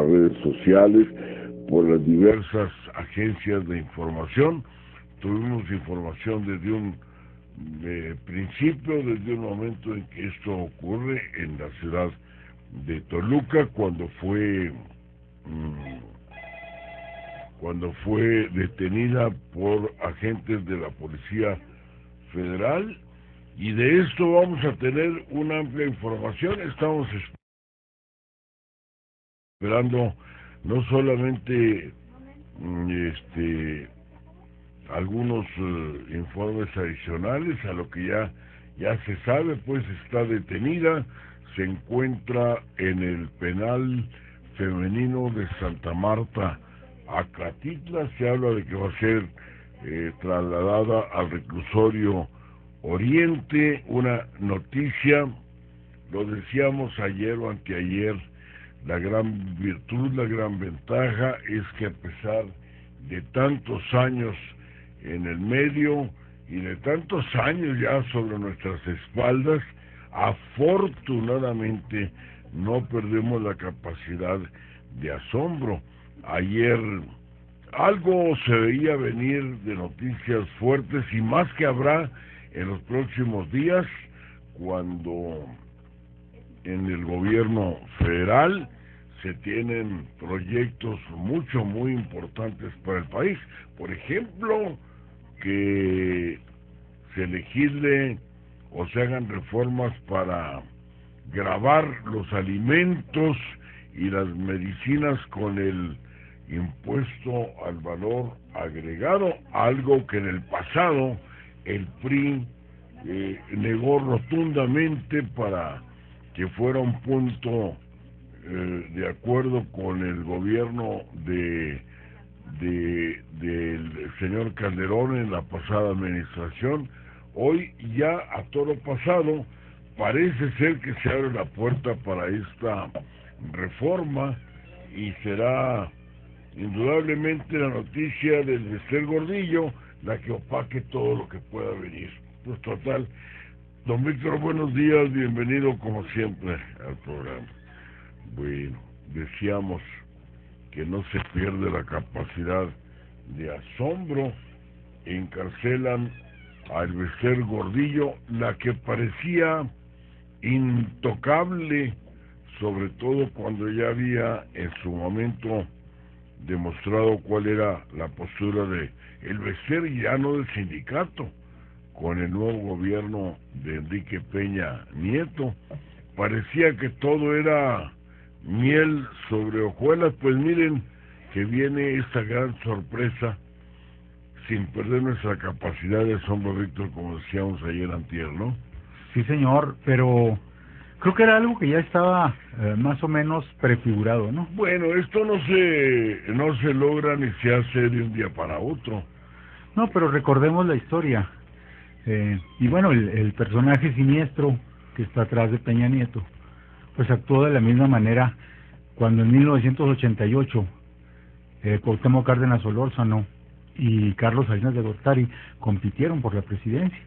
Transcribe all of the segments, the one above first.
las redes sociales, por las diversas agencias de información. Tuvimos información desde un principio, desde un momento en que esto ocurre en la ciudad de Toluca, cuando fue detenida por agentes de la Policía Federal, y de esto vamos a tener una amplia información. Estamos esperando no solamente algunos informes adicionales a lo que ya se sabe, pues está detenida, se encuentra en el penal femenino de Santa Marta, Acatitla. Se habla de que va a ser trasladada al reclusorio Oriente. Una noticia, lo decíamos ayer o anteayer, la gran virtud, la gran ventaja es que a pesar de tantos años en el medio y de tantos años ya sobre nuestras espaldas, afortunadamente no perdemos la capacidad de asombro. Ayer algo se veía venir de noticias fuertes, y más que habrá en los próximos días, cuando en el gobierno federal se tienen proyectos muy importantes para el país. Por ejemplo, que se legisle o se hagan reformas para gravar los alimentos y las medicinas con el impuesto al valor agregado, algo que en el pasado el PRI negó rotundamente para que fuera un punto de acuerdo con el gobierno del señor Calderón en la pasada administración. Hoy ya a todo pasado parece ser que se abre la puerta para esta reforma, y será indudablemente la noticia del Bester Gordillo la que opaque todo lo que pueda venir. Pues total, don Víctor, buenos días, bienvenido como siempre al programa. Bueno, decíamos que no se pierde la capacidad de asombro. Encarcelan al Bester Gordillo, la que parecía intocable, sobre todo cuando ya había en su momento demostrado cuál era la postura de el Bester, ya no del sindicato, con el nuevo gobierno de Enrique Peña Nieto. Parecía que todo era miel sobre hojuelas. Pues miren que viene esta gran sorpresa, sin perder nuestra capacidad de asombro, Víctor, como decíamos ayer antier, ¿no? Sí, señor, pero creo que era algo que ya estaba más o menos prefigurado, ¿no? Bueno, esto no se logra ni se hace de un día para otro. No, pero recordemos la historia. Y bueno, el personaje siniestro que está atrás de Peña Nieto, pues actuó de la misma manera cuando en 1988 Cuauhtémoc Cárdenas Solórzano y Carlos Salinas de Gortari compitieron por la presidencia.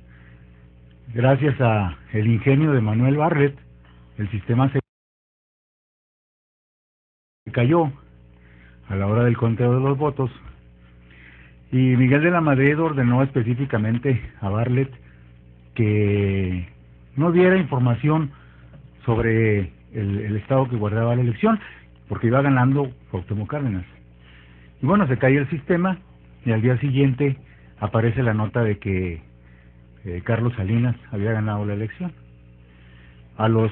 Gracias a el ingenio de Manuel Bartlett, el sistema se cayó a la hora del conteo de los votos, y Miguel de la Madrid ordenó específicamente a Bartlett que no diera información sobre el estado que guardaba la elección, porque iba ganando Cuauhtémoc Cárdenas. Y bueno, se cae el sistema, y al día siguiente aparece la nota de que Carlos Salinas había ganado la elección. A los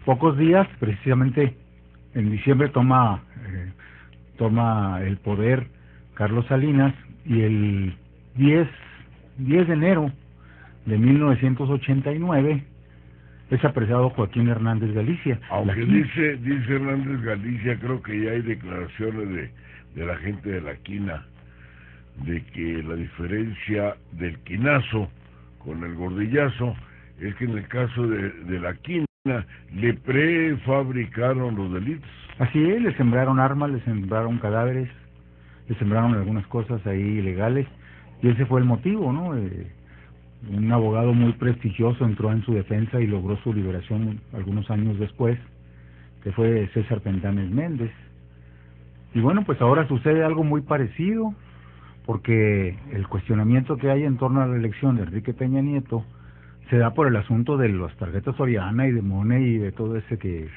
pocos días, precisamente en diciembre, toma el poder Carlos Salinas, y el 10 de enero de 1989 es apresado Joaquín Hernández Galicia. Aunque dice Hernández Galicia, creo que ya hay declaraciones de la gente de la quina, de que la diferencia del quinazo con el gordillazo es que en el caso de la quina le prefabricaron los delitos. Así es, le sembraron armas, le sembraron cadáveres, le sembraron algunas cosas ahí ilegales, y ese fue el motivo, ¿no? Un abogado muy prestigioso entró en su defensa y logró su liberación algunos años después, que fue César Pendanes Méndez. Y bueno, pues ahora sucede algo muy parecido, porque el cuestionamiento que hay en torno a la elección de Enrique Peña Nieto se da por el asunto de las tarjetas Soriana y de Money y de todo ese que...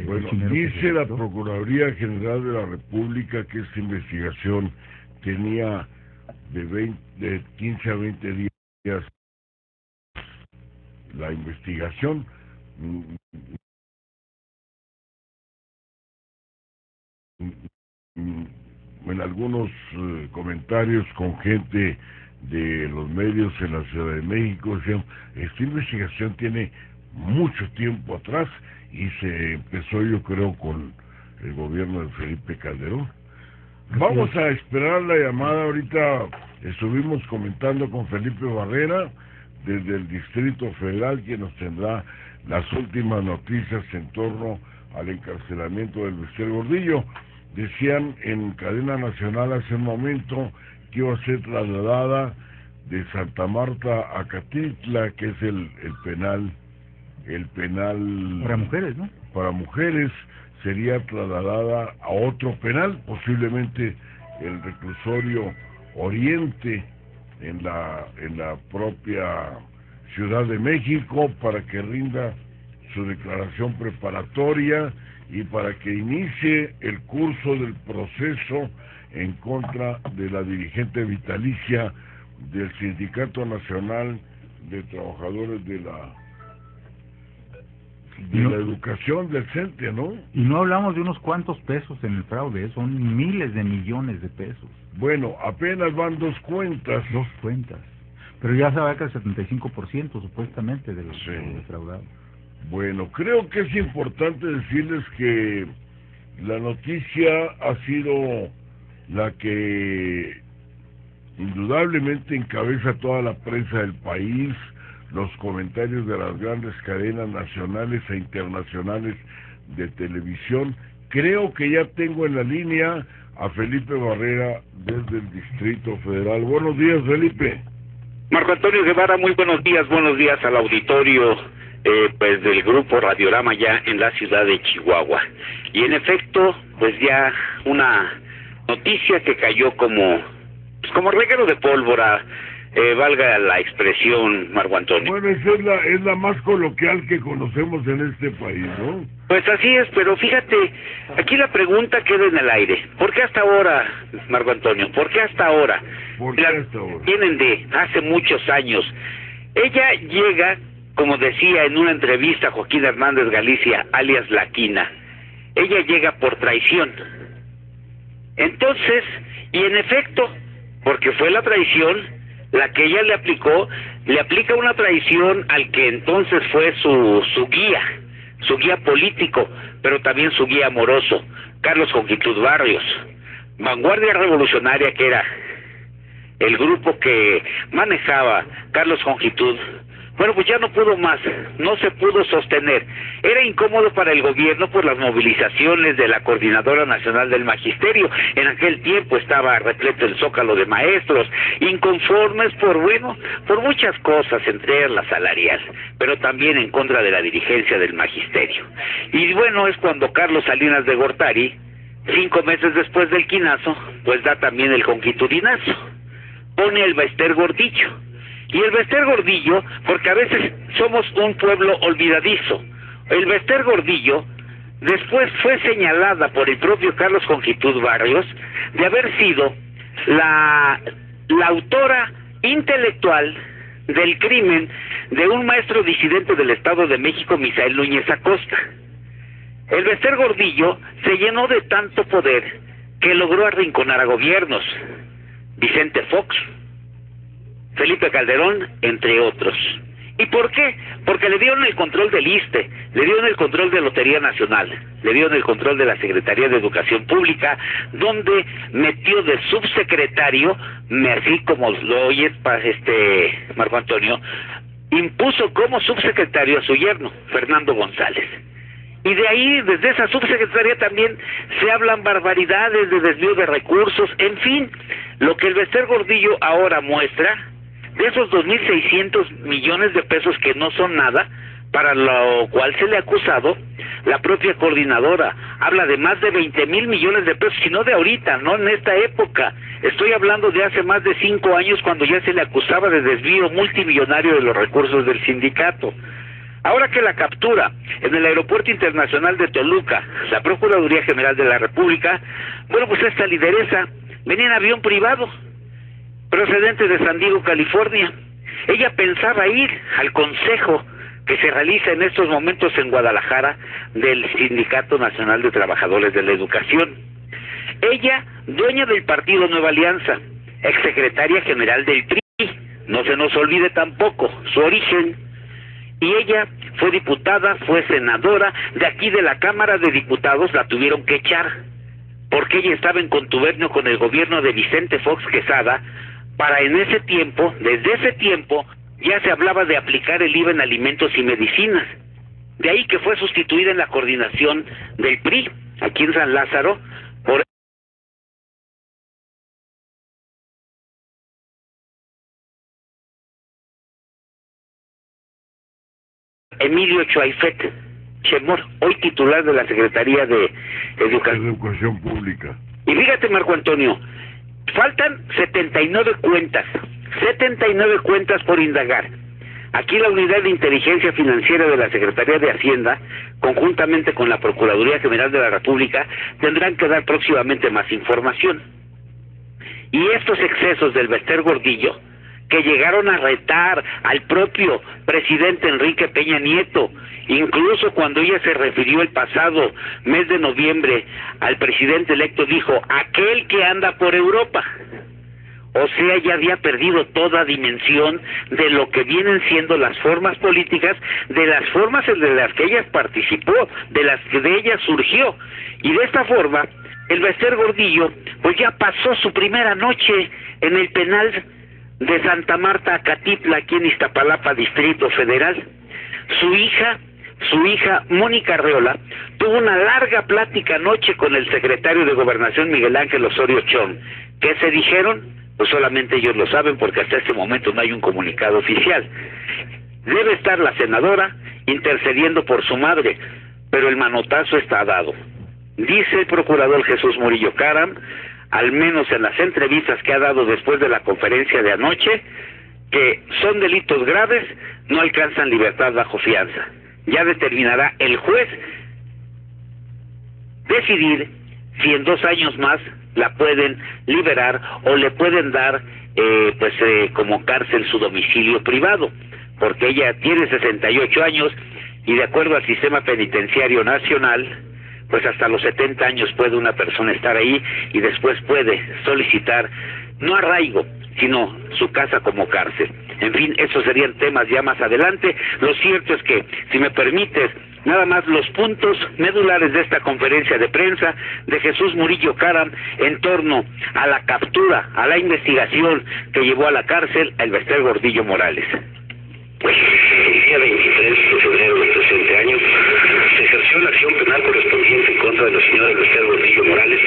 Bueno, dice la Procuraduría General de la República que esta investigación tenía de 15 a 20 días la investigación. En algunos comentarios con gente de los medios en la Ciudad de México decían, esta investigación tiene mucho tiempo atrás y se empezó, yo creo, con el gobierno de Felipe Calderón. Vamos a esperar la llamada. Ahorita estuvimos comentando con Felipe Barrera desde el Distrito Federal, quien nos tendrá las últimas noticias en torno al encarcelamiento del Bester Gordillo. Decían en cadena nacional hace un momento que iba a ser trasladada de Santa Marta a Catitla, que es el penal para mujeres, ¿no? Para mujeres, sería trasladada a otro penal, posiblemente el reclusorio Oriente en la propia Ciudad de México, para que rinda su declaración preparatoria y para que inicie el curso del proceso en contra de la dirigente vitalicia del Sindicato Nacional de Trabajadores de la educación del CENTE, ¿no? Y no hablamos de unos cuantos pesos en el fraude, son miles de millones de pesos. Bueno, apenas van dos cuentas. Pero ya se va a que el 75% supuestamente de los defraudados. Bueno, creo que es importante decirles que la noticia ha sido la que indudablemente encabeza toda la prensa del país, los comentarios de las grandes cadenas nacionales e internacionales de televisión. Creo que ya tengo en la línea a Felipe Barrera desde el Distrito Federal. Buenos días, Felipe. Marco Antonio Guevara, muy buenos días al auditorio pues del Grupo Radiorama ya en la ciudad de Chihuahua. Y en efecto, pues ya una noticia que cayó como reguero de pólvora, valga la expresión, Marco Antonio. Bueno, esa es la más coloquial que conocemos en este país, ¿no? Pues así es, pero fíjate, aquí la pregunta queda en el aire. ¿Por qué hasta ahora, Marco Antonio? ¿Por qué hasta ahora? Tienen de hace muchos años. Ella llega, como decía en una entrevista Joaquín Hernández Galicia, alias La Quina, ella llega por traición. Entonces, y en efecto, porque fue la traición la que ella le aplica una traición al que entonces fue su guía político, pero también su guía amoroso, Carlos Jongitud Barrios. Vanguardia Revolucionaria, que era el grupo que manejaba Carlos Jongitud, bueno, pues ya no pudo más, no se pudo sostener. Era incómodo para el gobierno por las movilizaciones de la Coordinadora Nacional del Magisterio. En aquel tiempo estaba repleto el Zócalo de maestros, inconformes por muchas cosas, entre ellas la salarial, pero también en contra de la dirigencia del Magisterio. Y bueno, es cuando Carlos Salinas de Gortari, 5 meses después del quinazo, pues da también el conquitudinazo. Pone el Bester Gordillo. Y el Bester Gordillo, porque a veces somos un pueblo olvidadizo, el Bester Gordillo después fue señalada por el propio Carlos Jongitud Barrios de haber sido la autora intelectual del crimen de un maestro disidente del Estado de México, Misael Núñez Acosta. El Bester Gordillo se llenó de tanto poder que logró arrinconar a gobiernos, Vicente Fox, Felipe Calderón, entre otros. ¿Y por qué? Porque le dieron el control del ISSSTE, le dieron el control de Lotería Nacional, le dieron el control de la Secretaría de Educación Pública, donde metió de subsecretario, así como lo oyes, Marco Antonio, impuso como subsecretario a su yerno, Fernando González. Y de ahí, desde esa subsecretaría también se hablan barbaridades de desvío de recursos, en fin, lo que el Bester Gordillo ahora muestra, de esos 2.600 millones de pesos que no son nada, para lo cual se le ha acusado la propia coordinadora habla de más de 20,000 millones de pesos, y no de ahorita, no en esta época. Estoy hablando de hace más de 5 años, cuando ya se le acusaba de desvío multimillonario de los recursos del sindicato. Ahora que la captura en el Aeropuerto Internacional de Toluca, la Procuraduría General de la República, bueno, pues esta lideresa venía en avión privado, procedente de San Diego, California. Ella pensaba ir al consejo que se realiza en estos momentos en Guadalajara del Sindicato Nacional de Trabajadores de la Educación. Ella, dueña del partido Nueva Alianza, exsecretaria general del PRI, no se nos olvide tampoco su origen, y ella fue diputada, fue senadora, de aquí de la Cámara de Diputados la tuvieron que echar, porque ella estaba en contubernio con el gobierno de Vicente Fox Quesada, para en ese tiempo, desde ese tiempo, ya se hablaba de aplicar el IVA en alimentos y medicinas. De ahí que fue sustituida en la coordinación del PRI, aquí en San Lázaro, por Emilio Chuaifet Chemor, hoy titular de la Secretaría de Educación Pública. Y fíjate, Marco Antonio, faltan 79 cuentas por indagar. Aquí la Unidad de Inteligencia Financiera de la Secretaría de Hacienda, conjuntamente con la Procuraduría General de la República, tendrán que dar próximamente más información. Y estos excesos del Bester Gordillo, que llegaron a retar al propio presidente Enrique Peña Nieto, incluso cuando ella se refirió el pasado mes de noviembre al presidente electo, dijo, aquel que anda por Europa. O sea, ya había perdido toda dimensión de lo que vienen siendo las formas políticas, de las formas en las que ella participó, de las que de ella surgió. Y de esta forma, el Bester Gordillo, pues ya pasó su primera noche en el penal de Santa Marta, Acatitla, aquí en Iztapalapa, Distrito Federal. Su hija Mónica Arreola tuvo una larga plática anoche con el secretario de Gobernación, Miguel Ángel Osorio Chong. ¿Qué se dijeron? Pues solamente ellos lo saben, porque hasta este momento no hay un comunicado oficial. Debe estar la senadora intercediendo por su madre, pero el manotazo está dado. Dice el procurador Jesús Murillo Caram, al menos en las entrevistas que ha dado después de la conferencia de anoche, que son delitos graves, no alcanzan libertad bajo fianza. Ya determinará el juez decidir si en 2 años más la pueden liberar o le pueden dar como cárcel su domicilio privado, porque ella tiene 68 años y de acuerdo al sistema penitenciario nacional, pues hasta los 70 años puede una persona estar ahí y después puede solicitar no arraigo, sino su casa como cárcel. En fin, esos serían temas ya más adelante. Lo cierto es que, si me permites, nada más los puntos medulares de esta conferencia de prensa de Jesús Murillo Caram en torno a la captura, a la investigación que llevó a la cárcel al Bester Gordillo Morales. Pues el día 23 de febrero del presente año se ejerció la acción penal correspondiente en contra de la señora Bester Gordillo Morales,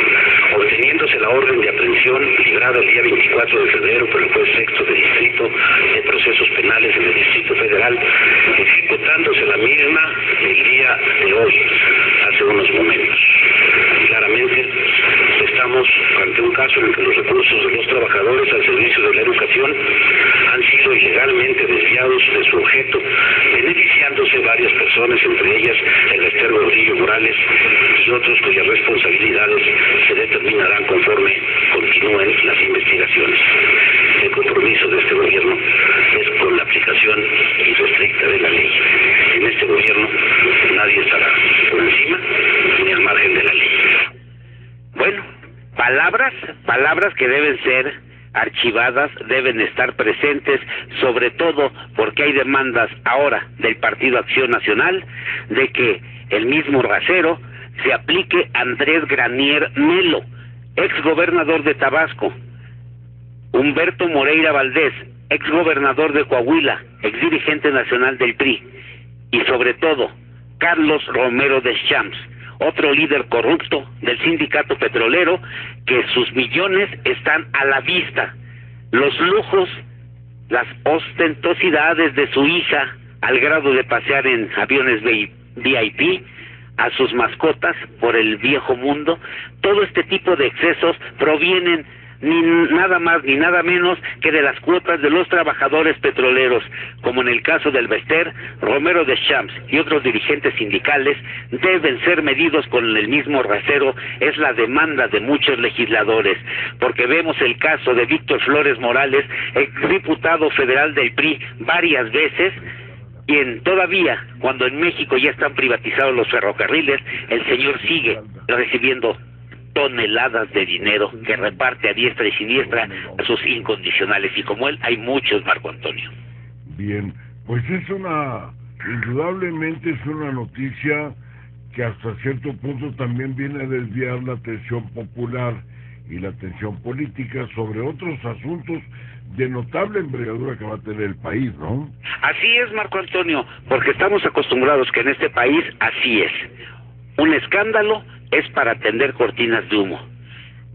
obteniéndose la orden de aprehensión librada el día 24 de febrero por el juez sexto de distrito de procesos penales en el Distrito Federal, ejecutándose la misma el día de hoy, hace unos momentos. Claramente estamos ante un caso en el que los recursos de los trabajadores al servicio de la educación han sido ilegalmente desviados de su objeto, beneficiándose varias personas, entre ellas el Bester Gordillo Morales y otros cuyas responsabilidades se determinarán conforme continúen las investigaciones. El compromiso de este gobierno es con la aplicación irrestricta de la ley. En este gobierno nadie estará por encima ni al margen de la ley. Bueno, palabras que deben ser archivadas, deben estar presentes, sobre todo porque hay demandas ahora del Partido Acción Nacional de que el mismo rasero se aplique a Andrés Granier Melo, exgobernador de Tabasco, Humberto Moreira Valdés, exgobernador de Coahuila, exdirigente nacional del PRI, y sobre todo Carlos Romero Deschamps, otro líder corrupto del sindicato petrolero, que sus millones están a la vista, los lujos, las ostentosidades de su hija, al grado de pasear en aviones VIP, a sus mascotas por el viejo mundo. Todo este tipo de excesos provienen ni nada más ni nada menos que de las cuotas de los trabajadores petroleros, como en el caso del Bester, Romero Deschamps y otros dirigentes sindicales, deben ser medidos con el mismo rasero. Es la demanda de muchos legisladores, porque vemos el caso de Víctor Flores Morales, exdiputado federal del PRI varias veces, quien todavía, cuando en México ya están privatizados los ferrocarriles, el señor sigue recibiendo toneladas de dinero que reparte a diestra y siniestra a sus incondicionales, y como él hay muchos, Marco Antonio. Bien, pues indudablemente es una noticia que hasta cierto punto también viene a desviar la atención popular y la atención política sobre otros asuntos de notable envergadura que va a tener el país, ¿no? Así es, Marco Antonio, porque estamos acostumbrados que en este país así es. Un escándalo es para tender cortinas de humo.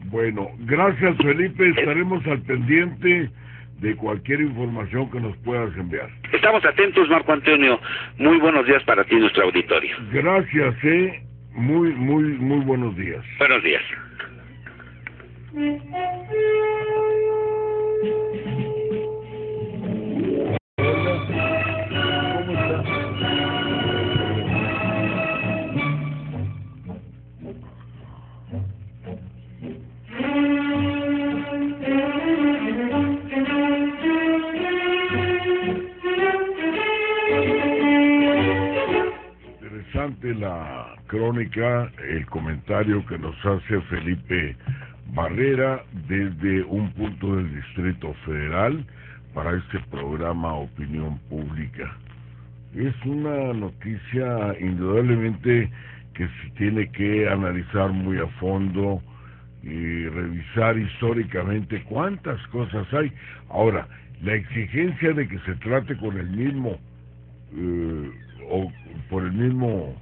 Bueno, gracias, Felipe, estaremos al pendiente de cualquier información que nos puedas enviar. Estamos atentos, Marco Antonio. Muy buenos días para ti, nuestro auditorio. Gracias, muy buenos días. Buenos días. Interesante la crónica, el comentario que nos hace Felipe Barrera desde un punto del Distrito Federal para este programa Opinión Pública. Es una noticia indudablemente que se tiene que analizar muy a fondo y revisar históricamente cuántas cosas hay. Ahora, la exigencia de que se trate con el mismo o por el mismo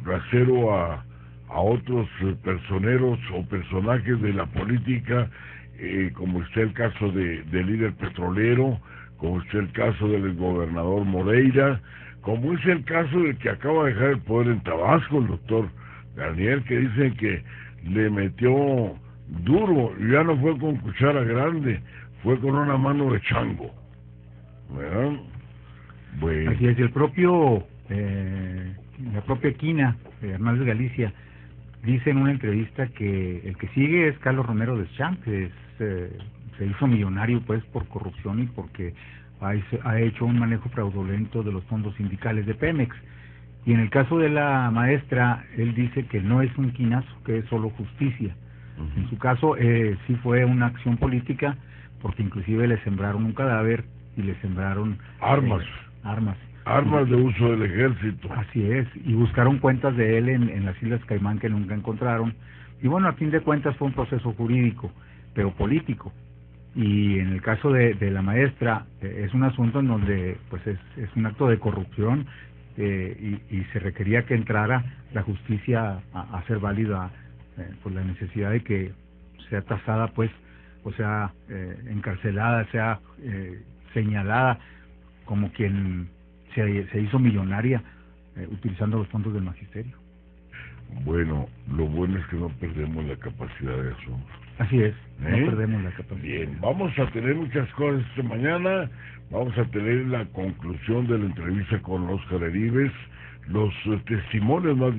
rasero a otros personeros o personajes de la política, como está el caso del líder petrolero, como está el caso del gobernador Moreira, como es el caso del que acaba de dejar el poder en Tabasco, el doctor Garnier, que dicen que le metió duro, y ya no fue con cuchara grande, fue con una mano de chango, ¿verdad? Bueno. Así es, la propia Quina, Hernández Galicia, dice en una entrevista que el que sigue es Carlos Romero Deschamps, que se hizo millonario pues por corrupción y porque ha hecho un manejo fraudulento de los fondos sindicales de Pemex. Y en el caso de la maestra, él dice que no es un quinazo, que es solo justicia. Uh-huh. En su caso, sí fue una acción política, porque inclusive le sembraron un cadáver y le sembraron armas de uso del ejército. Así es, y buscaron cuentas de él en las Islas Caimán que nunca encontraron. Y bueno, a fin de cuentas fue un proceso jurídico, pero político. Y en el caso de la maestra, es un asunto en donde pues es un acto de corrupción, y se requería que entrara la justicia a hacer válida por la necesidad de que sea tasada, pues, o sea, encarcelada, sea señalada como quien se hizo millonaria utilizando los fondos del magisterio. Bueno, lo bueno es que no perdemos la capacidad de asombro. Así es, no perdemos la capacidad. Bien, vamos a tener muchas cosas esta mañana. Vamos a tener la conclusión de la entrevista con Óscar Heribes, los testimonios más